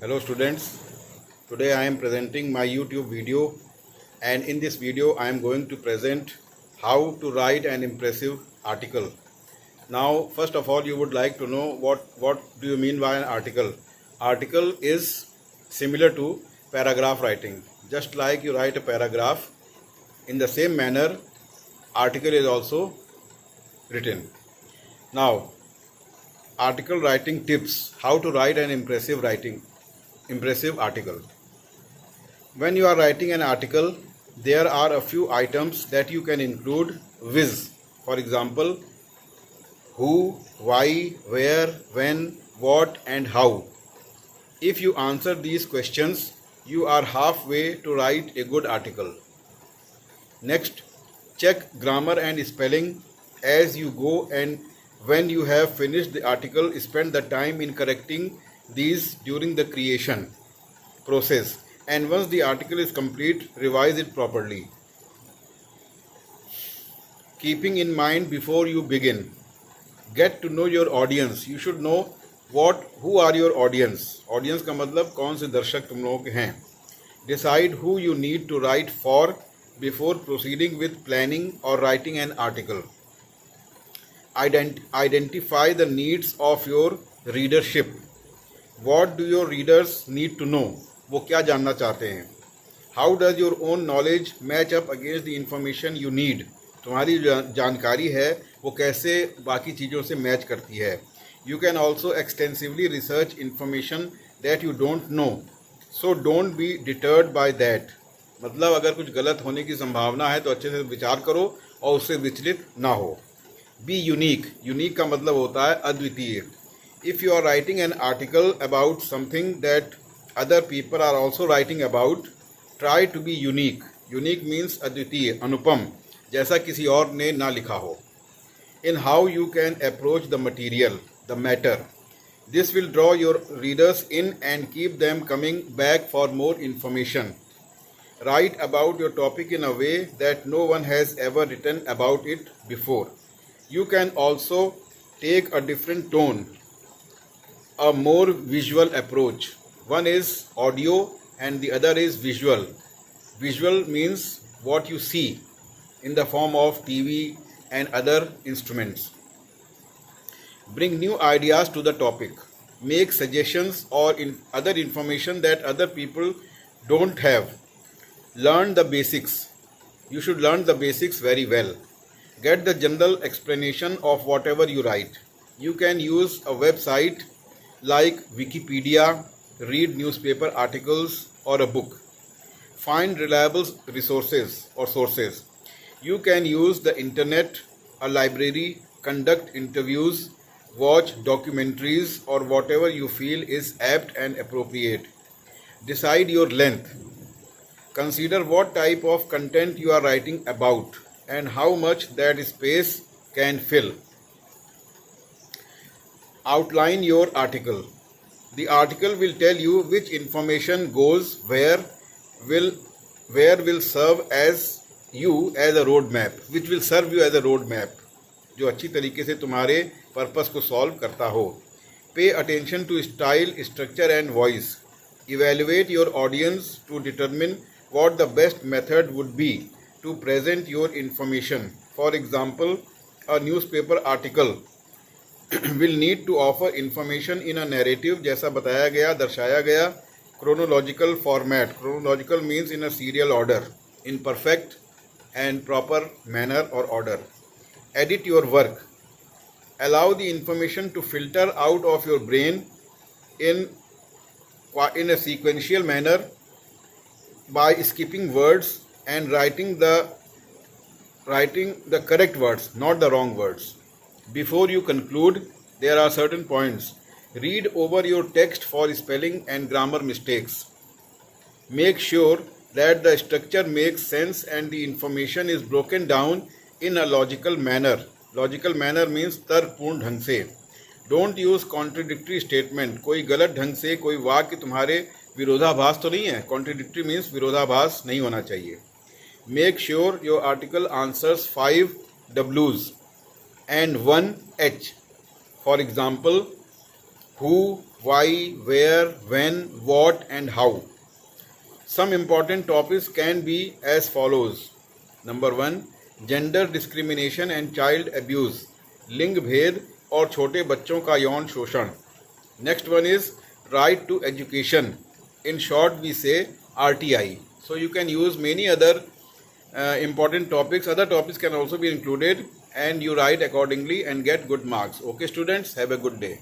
Hello students, today I am presenting my YouTube video, and in this video I am going to present how to write an impressive article. Now first of all you would like to know what do you mean by an article. Article is similar to paragraph writing. Just like you write a paragraph, in the same manner article is also written. Now article writing tips, how to write an impressive article. When you are writing an article, there are a few items that you can include with. For example, who, why, where, when, what and how. If you answer these questions, you are halfway to write a good article. Next, check grammar and spelling as you go, and when you have finished the article, spend the time in correcting these during the creation process, and once the article is complete, revise it properly. Keeping in mind before you begin, get to know your audience. You should know who are your audience. Audience का मतलब कौन से दर्शक तुम लोगों के हैं. Decide who you need to write for before proceeding with planning or writing an article. Identify the needs of your readership. What do your readers need to know? वो क्या जानना चाहते हैं. How does your own knowledge match up against the information you need? तुम्हारी जो जानकारी है वो कैसे बाकी चीज़ों से मैच करती है. You can also extensively research information that you don't know, so don't be deterred by that. मतलब अगर कुछ गलत होने की संभावना है तो अच्छे से विचार करो और उससे विचलित ना हो. Be unique. Unique का मतलब होता है अद्वितीय. If you are writing an article about something that other people are also writing about, try to be unique. Unique means अद्वितीय, अनुपम, जैसा किसी और ने ना लिखा हो. In how you can approach the material, the matter. This will draw your readers in and keep them coming back for more information. Write about your topic in a way that no one has ever written about it before. You can also take a different tone, a more visual approach. One is audio and the other is visual. Visual means what you see in the form of TV and other instruments. Bring new ideas to the topic. Make suggestions or other information that other people don't have. Learn the basics. You should learn the basics very well. Get the general explanation of whatever you write. You can use a website like Wikipedia, read newspaper articles or a book. Find reliable resources or sources. You can use the internet, a library, conduct interviews, watch documentaries or whatever you feel is apt and appropriate. Decide your length. Consider what type of content you are writing about and how much that space can fill. Outline your article. The article will tell you which information goes where will serve as you as a road map, which will serve you as a road map, जो अच्छी तरीके से तुम्हारे purpose को solve करता हो. Pay attention to style, structure and voice. Evaluate your audience to determine what the best method would be to present your information. For example, a newspaper article will need to offer information in a narrative, जैसा बताया गया, दर्शाया गया, chronological format. Chronological means in a serial order, in perfect and proper manner or order. Edit your work. Allow the information to filter out of your brain in a sequential manner by skipping words and writing the correct words, not the wrong words. Before you conclude, there are certain points. Read over your text for spelling and grammar mistakes. Make sure that the structure makes sense and the information is broken down in a logical manner. Logical manner means तर्कपूर्ण ढंग से. Don't use contradictory statement. कोई गलत ढंग से कोई वाक्य तुम्हारे विरोधाभास तो नहीं है. Contradictory means विरोधाभास नहीं होना चाहिए. Make sure your article answers 5 W's and 1 H. For example, who, why, where, when, what and how. Some important topics can be as follows. Number 1, gender discrimination and child abuse, लिंग भेद और छोटे बच्चों का यौन शोषण. Next one is right to education. In short we say RTI. So you can use many other important topics. Other topics can also be included and you write accordingly and get good marks. Okay students, have a good day.